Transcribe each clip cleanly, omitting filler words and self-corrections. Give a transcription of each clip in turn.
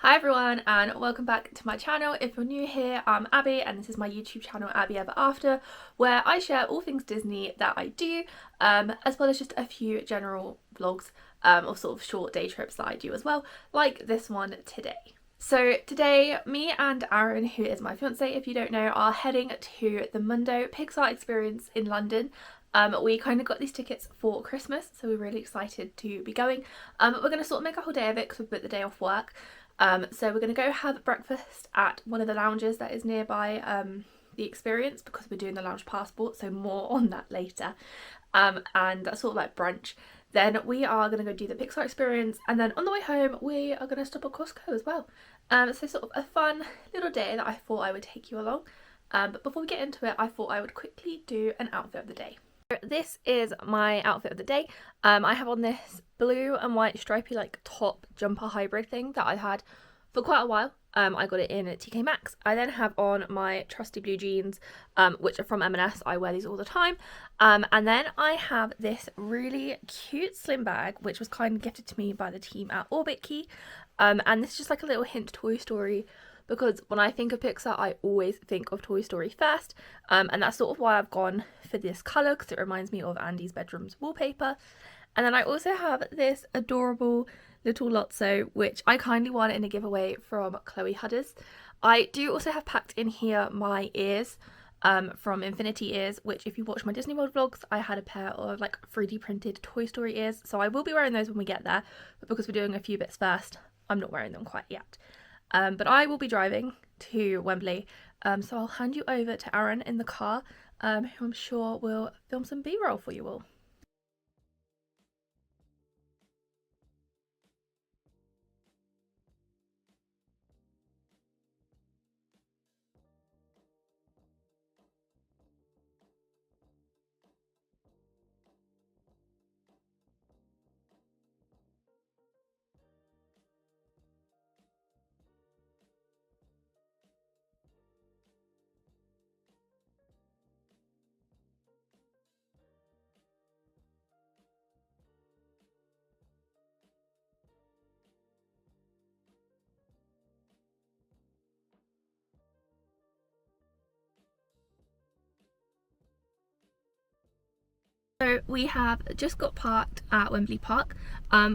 Hi everyone and welcome back to my channel. If you're new here, I'm Abby and this is my YouTube channel Abby Ever After, where I share all things Disney that I do, as well as just a few general vlogs or sort of short day trips that I do as well, like this one today. So today, me and Aaron, who is my fiance if you don't know, are heading to the Mundo Pixar Experience in London. We kind of got these tickets for Christmas, so we're really excited to be going. We're going to sort of make a whole day of it because we put the day off work. So we're going to go have breakfast at one of the lounges that is nearby the experience because we're doing the lounge passport, so more on that later. And that's sort of like brunch. Then we are going to go do the Pixar experience, and then on the way home we are going to stop at Costco as well. So sort of a fun little day that I thought I would take you along. But before we get into it, I thought I would quickly do an outfit of the day. This is my outfit of the day. I have on this blue and white stripy like top jumper hybrid thing that I had for quite a while. I got it in at TK Maxx. I then have on my trusty blue jeans, which are from M&S. I wear these all the time. And then I have this really cute slim bag, which was kind of gifted to me by the team at Orbit Key. And this is just like a little hint Toy Story, because when I think of Pixar, I always think of Toy Story first. And that's sort of why I've gone for this colour, because it reminds me of Andy's bedroom's wallpaper. And then I also have this adorable little Lotso, which I kindly won in a giveaway from Chloe Hudders. I do also have packed in here my ears from Infinity Ears, which if you watch my Disney World vlogs, I had a pair of like 3D printed Toy Story ears. So I will be wearing those when we get there, but because we're doing a few bits first, I'm not wearing them quite yet. But I will be driving to Wembley, so I'll hand you over to Aaron in the car, who I'm sure will film some B-roll for you all. So we have just got parked at Wembley Park.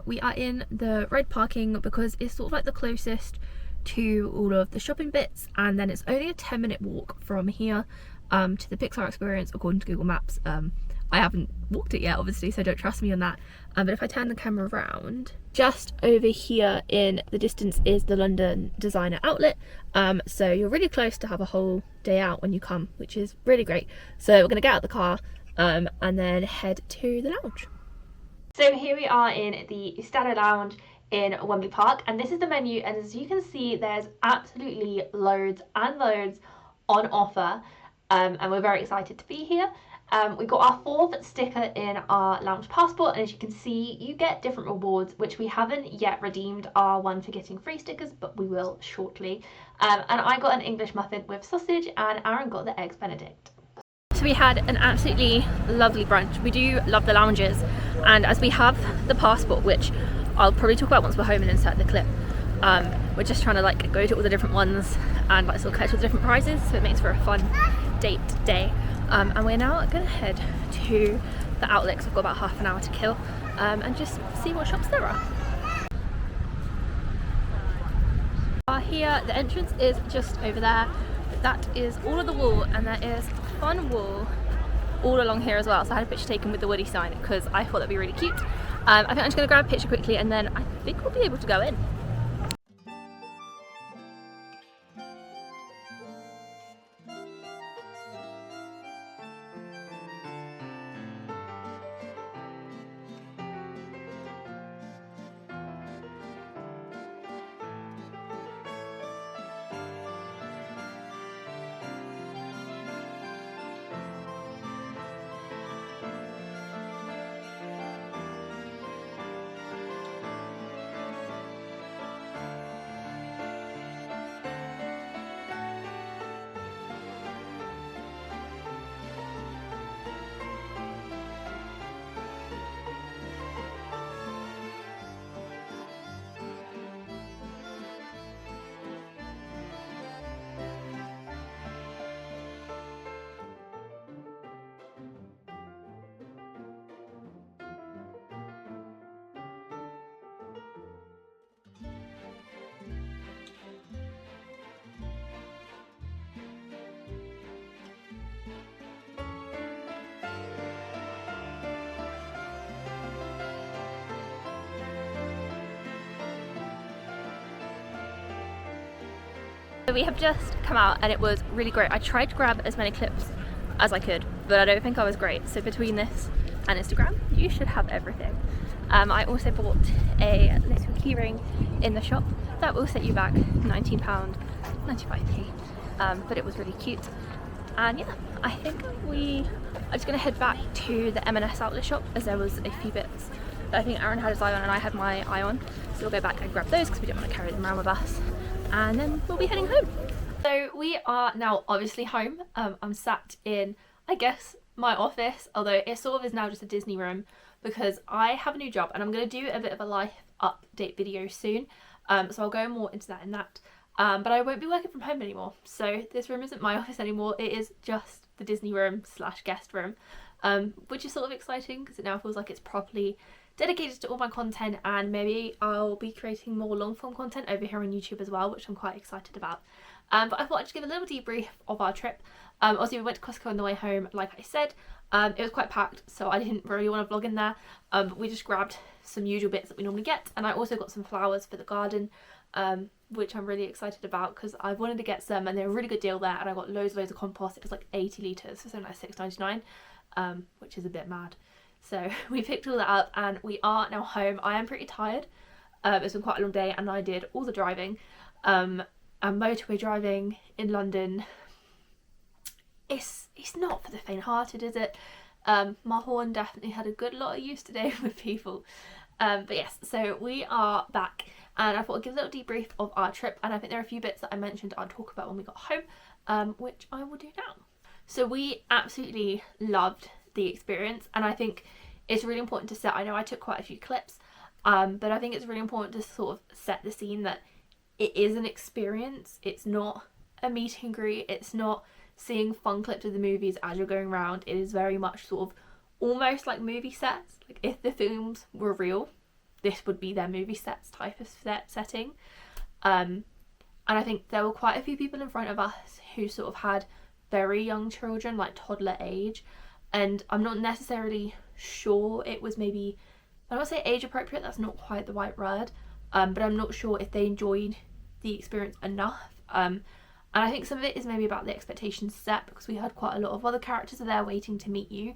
We are in the red parking because it's sort of like the closest to all of the shopping bits, and then it's only a 10-minute walk from here to the Pixar experience according to Google Maps. I haven't walked it yet obviously, so don't trust me on that, but if I turn the camera around, just over here in the distance is the London Designer Outlet, so you're really close to have a whole day out when you come, which is really great. So we're going to get out of the car and then head to the lounge. So here we are in the Shadow Lounge in Wembley Park, and this is the menu, and as you can see there's absolutely loads and loads on offer, and we're very excited to be here. We got our 4th sticker in our lounge passport, and as you can see you get different rewards, which we haven't yet redeemed our one for getting free stickers, but we will shortly. And I got an English muffin with sausage and Aaron got the eggs benedict. So we had an absolutely lovely brunch. We do love the lounges, and as we have the passport, which I'll probably talk about once we're home and insert the clip, we're just trying to like go to all the different ones and like sort of catch all the different prizes, so it makes for a fun date day. And we're now going to head to the outlet because we've got about half an hour to kill, and just see what shops there are. Here, the entrance is just over there. That is all of the wall, and there is a fun wall all along here as well. So I had a picture taken with the Woody sign because I thought that'd be really cute. I think I'm just going to grab a picture quickly and then I think we'll be able to go in. We have just come out and it was really great. I tried to grab as many clips as I could, but I don't think I was great. So between this and Instagram, you should have everything. I also bought a little keyring in the shop that will set you back £19, 95p, but it was really cute. And yeah, I think we are just going to head back to the M&S outlet shop, as there was a few bits that I think Aaron had his eye on and I had my eye on. So we'll go back and grab those because we don't want to carry them around with us. And then we'll be heading home. So we are now obviously home. I'm sat in, I guess, my office, although it sort of is now just a Disney room because I have a new job and I'm going to do a bit of a life update video soon. So I'll go more into that in that. But I won't be working from home anymore. So this room isn't my office anymore. It is just the Disney room / guest room, which is sort of exciting because it now feels like it's properly dedicated to all my content, and maybe I'll be creating more long form content over here on YouTube as well, which I'm quite excited about. But I thought I'd just give a little debrief of our trip. Obviously we went to Costco on the way home, like I said. It was quite packed, so I didn't really want to vlog in there. But we just grabbed some usual bits that we normally get, and I also got some flowers for the garden, which I'm really excited about because I wanted to get some and they're a really good deal there, and I got loads of compost. It was like 80 litres for something like £6.99, which is a bit mad. So we picked all that up and we are now home. I am pretty tired. It's been quite a long day and I did all the driving. And motorway driving in London, it's not for the faint-hearted, is it? My horn definitely had a good lot of use today with people. But yes, so we are back and I thought I'd give a little debrief of our trip, and I think there are a few bits that I mentioned I'll talk about when we got home, which I will do now. So we absolutely loved the experience, and I think it's really important to set, I know I took quite a few clips, but I think it's really important to sort of set the scene that it is an experience. It's not a meet and greet, it's not seeing fun clips of the movies as you're going around. It is very much sort of almost like movie sets. Like if the films were real, this would be their movie sets type of setting. And I think there were quite a few people in front of us who sort of had very young children, like toddler age, and I'm not necessarily sure it was maybe, I don't want to say age appropriate, that's not quite the right word, but I'm not sure if they enjoyed the experience enough. And I think some of it is maybe about the expectations set, because we had quite a lot of other characters there waiting to meet you,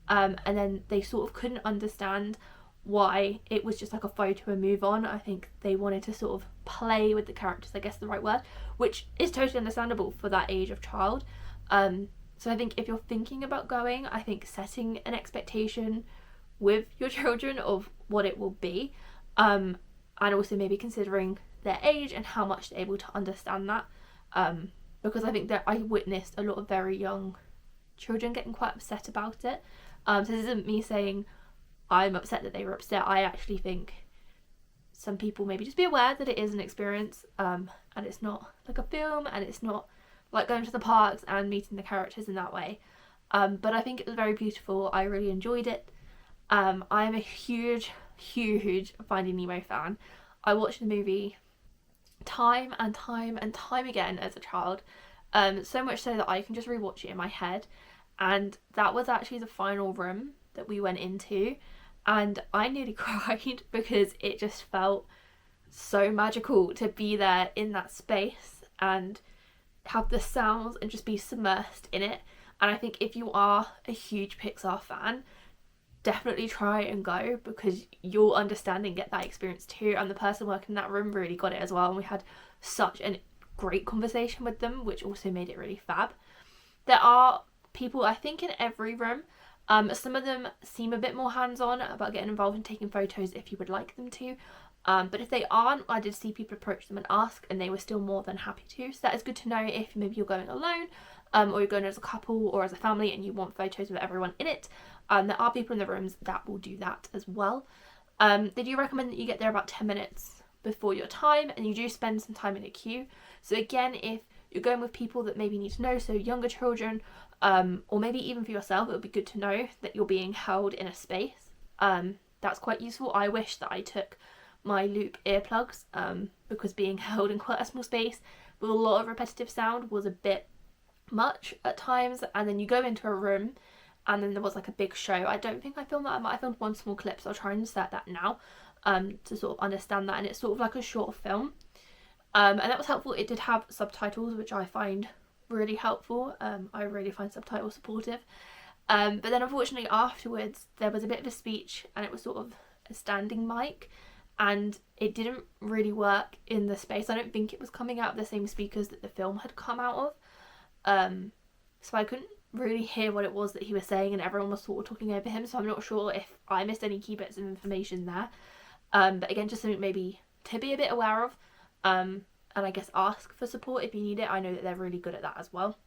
and then they sort of couldn't understand why it was just like a photo and move on. I think they wanted to sort of play with the characters, I guess the right word, which is totally understandable for that age of child. So I think if you're thinking about going, I think setting an expectation with your children of what it will be, and also maybe considering their age and how much they're able to understand that, because I think that I witnessed a lot of very young children getting quite upset about it. So this isn't me saying I'm upset that they were upset. I actually think some people maybe just be aware that it is an experience, and it's not like a film, and it's not like going to the parks and meeting the characters in that way. But I think it was very beautiful. I really enjoyed it. I'm a huge Finding Nemo fan. I watched the movie time and time again as a child, so much so that I can just rewatch it in my head. And that was actually the final room that we went into, and I nearly cried because it just felt so magical to be there in that space and have the sounds and just be submersed in it. And I think if you are a huge Pixar fan, definitely try and go, because you'll understand and get that experience too. And the person working in that room really got it as well, and we had such a great conversation with them, which also made it really fab. There are people, I think, in every room. Some of them seem a bit more hands-on about getting involved and taking photos if you would like them to. But if they aren't, I did see people approach them and ask, and they were still more than happy to. So that is good to know if maybe you're going alone, or you're going as a couple or as a family and you want photos with everyone in it. There are people in the rooms that will do that as well. They do recommend that you get there about 10 minutes before your time, and you do spend some time in a queue. So again, if you're going with people that maybe need to know, so younger children, or maybe even for yourself, it would be good to know that you're being held in a space. That's quite useful. I wish that I took my loop earplugs, because being held in quite a small space with a lot of repetitive sound was a bit much at times. And then you go into a room and then there was like a big show. I don't think I filmed that. I might have filmed one small clip, so I'll try and insert that now, to sort of understand that. And it's sort of like a short film. and that was helpful. It did have subtitles, which I find really helpful. I really find subtitles supportive. But then unfortunately afterwards there was a bit of a speech, and it was sort of a standing mic, and it didn't really work in the space. I don't think it was coming out of the same speakers that the film had come out of. So I couldn't really hear what it was that he was saying, and everyone was sort of talking over him, so I'm not sure if I missed any key bits of information there. But again, just something maybe to be a bit aware of, and I guess ask for support if you need it. I know that they're really good at that as well.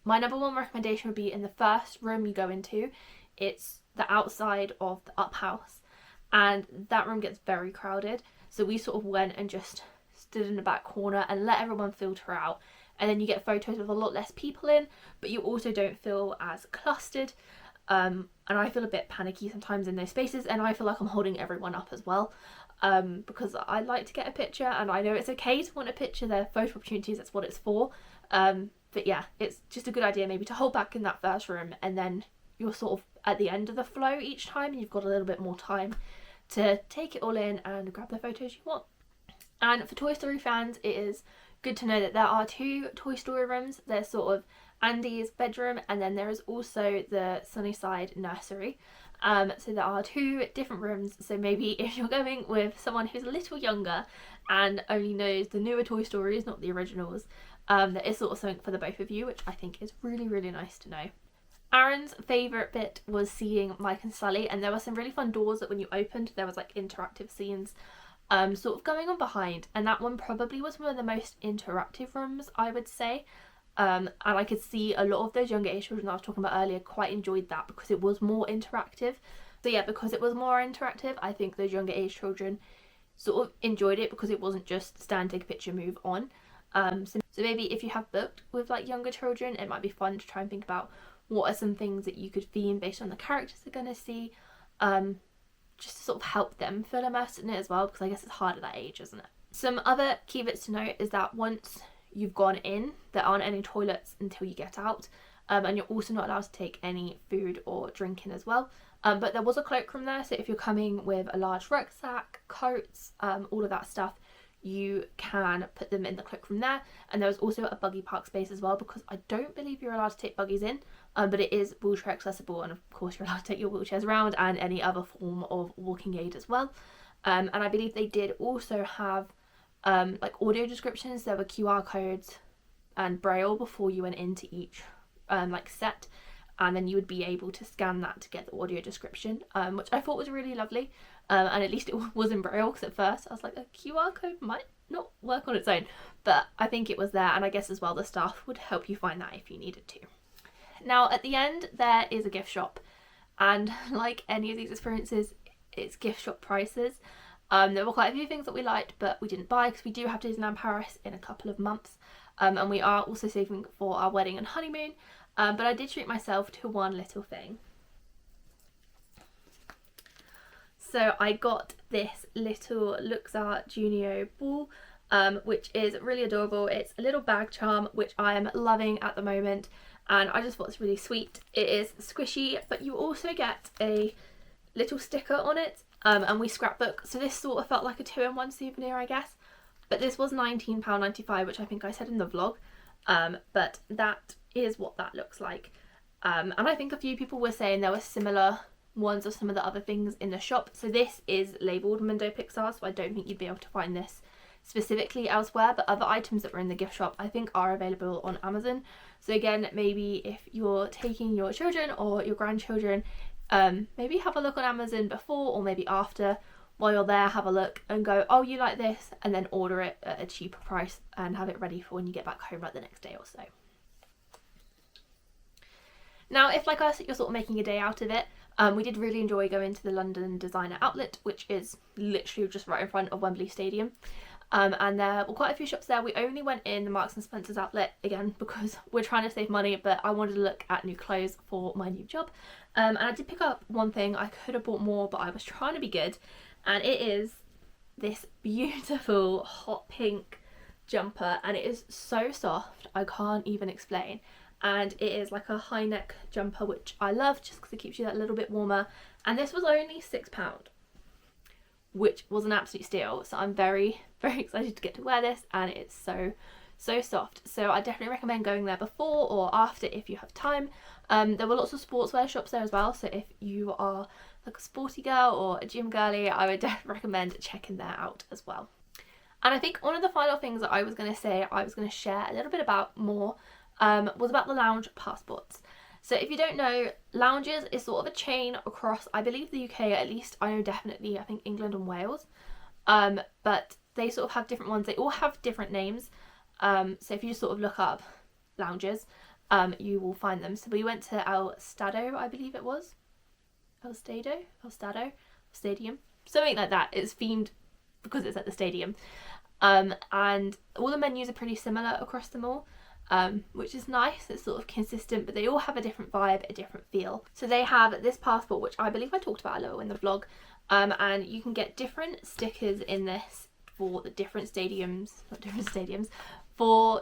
My number one recommendation would be in the first room you go into. It's the outside of the up house, and that room gets very crowded, so we sort of went and just stood in the back corner and let everyone filter out, and then you get photos with a lot less people in, but you also don't feel as clustered. And I feel a bit panicky sometimes in those spaces, and I feel like I'm holding everyone up as well, because I like to get a picture, and I know it's okay to want a picture. They're photo opportunities, that's what it's for. But yeah, it's just a good idea maybe to hold back in that first room, and then you're sort of at the end of the flow each time, and you've got a little bit more time to take it all in and grab the photos you want. And for Toy Story fans, it is good to know that there are two Toy Story rooms. There's sort of Andy's bedroom, and then there is also the Sunnyside nursery. So there are two different rooms, so maybe if you're going with someone who's a little younger and only knows the newer Toy Stories, not the originals, there is sort of something for the both of you, which I think is really, really nice to know. Aaron's favourite bit was seeing Mike and Sully, and there were some really fun doors that when you opened there was like interactive scenes sort of going on behind, and that one probably was one of the most interactive rooms, I would say. And I could see a lot of those younger age children that I was talking about earlier quite enjoyed that because it was more interactive. So yeah, because it was more interactive, I think those younger age children sort of enjoyed it because it wasn't just stand, take a picture, move on. So maybe if you have booked with like younger children, it might be fun to try and think about what are some things that you could theme based on the characters they're going to see, just to sort of help them feel immersed in it as well, because I guess it's hard at that age, isn't it? Some other key bits to note is that once you've gone in, there aren't any toilets until you get out, and you're also not allowed to take any food or drink in as well. But there was a cloakroom there, so if you're coming with a large rucksack, coats, all of that stuff, you can put them in the cloakroom there. And there was also a buggy park space as well, because I don't believe you're allowed to take buggies in, but it is wheelchair accessible, and of course you're allowed to take your wheelchairs around and any other form of walking aid as well. And I believe they did also have like audio descriptions. There were QR codes and braille before you went into each like set, and then you would be able to scan that to get the audio description, which I thought was really lovely. And at least it was in braille, because at first I was like, a QR code might not work on its own, but I think it was there, and I guess as well the staff would help you find that if you needed to. Now at the end there is a gift shop, and like any of these experiences, it's gift shop prices. There were quite a few things that we liked, but we didn't buy because we do have Disneyland Paris in a couple of months, and we are also saving for our wedding and honeymoon, but I did treat myself to one little thing. So I got this little Luxar Junio ball, which is really adorable. It's a little bag charm, which I am loving at the moment, and I just thought it's really sweet. It is squishy, but you also get a little sticker on it, and we scrapbook, so this sort of felt like a 2-in-1 souvenir, I guess. But this was £19.95, which I think I said in the vlog, but that is what that looks like. And I think a few people were saying there were similar ones of some of the other things in the shop. So this is labelled Mundo Pixar, so I don't think you'd be able to find this specifically elsewhere, but other items that were in the gift shop I think are available on Amazon. So again, maybe if you're taking your children or your grandchildren, maybe have a look on Amazon before or maybe after. While you're there, have a look and go, oh, you like this, and then order it at a cheaper price and have it ready for when you get back home like the next day or so. Now, if like us, you're sort of making a day out of it, we did really enjoy going to the London Designer Outlet, which is literally just right in front of Wembley Stadium. And there were quite a few shops there. We only went in the Marks and Spencer's outlet, again, because we're trying to save money, but I wanted to look at new clothes for my new job. And I did pick up one thing. I could have bought more, but I was trying to be good. And it is this beautiful hot pink jumper, and it is so soft, I can't even explain. And it is like a high neck jumper, which I love just because it keeps you that little bit warmer. And this was only £6, which was an absolute steal. So I'm very, very excited to get to wear this, and it's so soft. So I definitely recommend going there before or after if you have time. There were lots of sportswear shops there as well, so if you are like a sporty girl or a gym girly, I would definitely recommend checking that out as well. And I think one of the final things that I was going to say, I was going to share a little bit about more, was about the lounge passports. So if you don't know, lounges is sort of a chain across, I believe, the UK, at least. I know definitely, I think England and Wales. But they sort of have different ones. They all have different names. So if you just sort of look up lounges, you will find them. So we went to El Stado, I believe it was. El Stado, Stadium, something like that. It's themed because it's at the stadium. And all the menus are pretty similar across them all, which is nice. It's sort of consistent, but they all have a different vibe, a different feel. So they have this passport, which I believe I talked about a little in the vlog, and you can get different stickers in this for the different stadiums,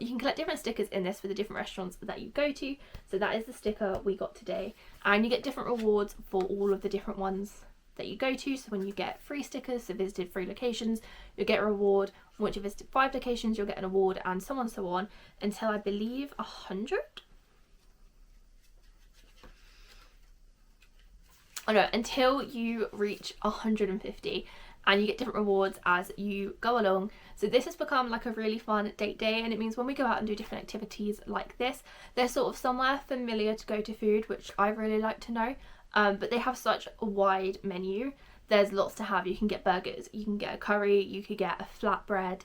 you can collect different stickers in this for the different restaurants that you go to. So that is the sticker we got today, and you get different rewards for all of the different ones that you go to. So when you get free stickers, so visited 3 locations, you'll get a reward. Once you visited 5 locations, you'll get an award, and so on and so on until I believe 100. Oh no, until you reach 150. And you get different rewards as you go along. So this has become like a really fun date day, and it means when we go out and do different activities like this, they're sort of somewhere familiar to go to food, which I really like to know. But they have such a wide menu. There's lots to have. You can get burgers, you can get a curry, you could get a flatbread.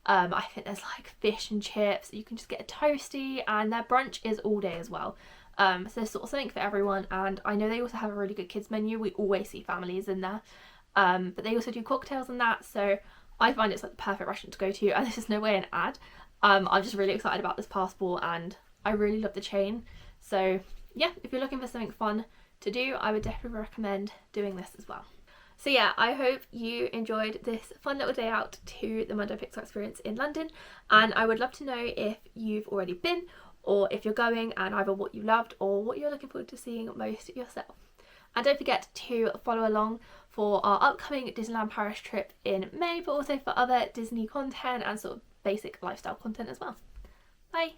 I think there's like fish and chips. You can just get a toasty, and their brunch is all day as well. So there's sort of something for everyone. And I know they also have a really good kids menu. We always see families in there. But they also do cocktails and that, so I find it's like the perfect restaurant to go to, and this is no way an ad. I'm just really excited about this passport, and I really love the chain. So yeah, if you're looking for something fun to do, I would definitely recommend doing this as well. So yeah, I hope you enjoyed this fun little day out to the Mundo Pixar Experience in London, and I would love to know if you've already been, or if you're going, and either what you loved or what you're looking forward to seeing most yourself. And don't forget to follow along for our upcoming Disneyland Paris trip in May, but also for other Disney content and sort of basic lifestyle content as well. Bye!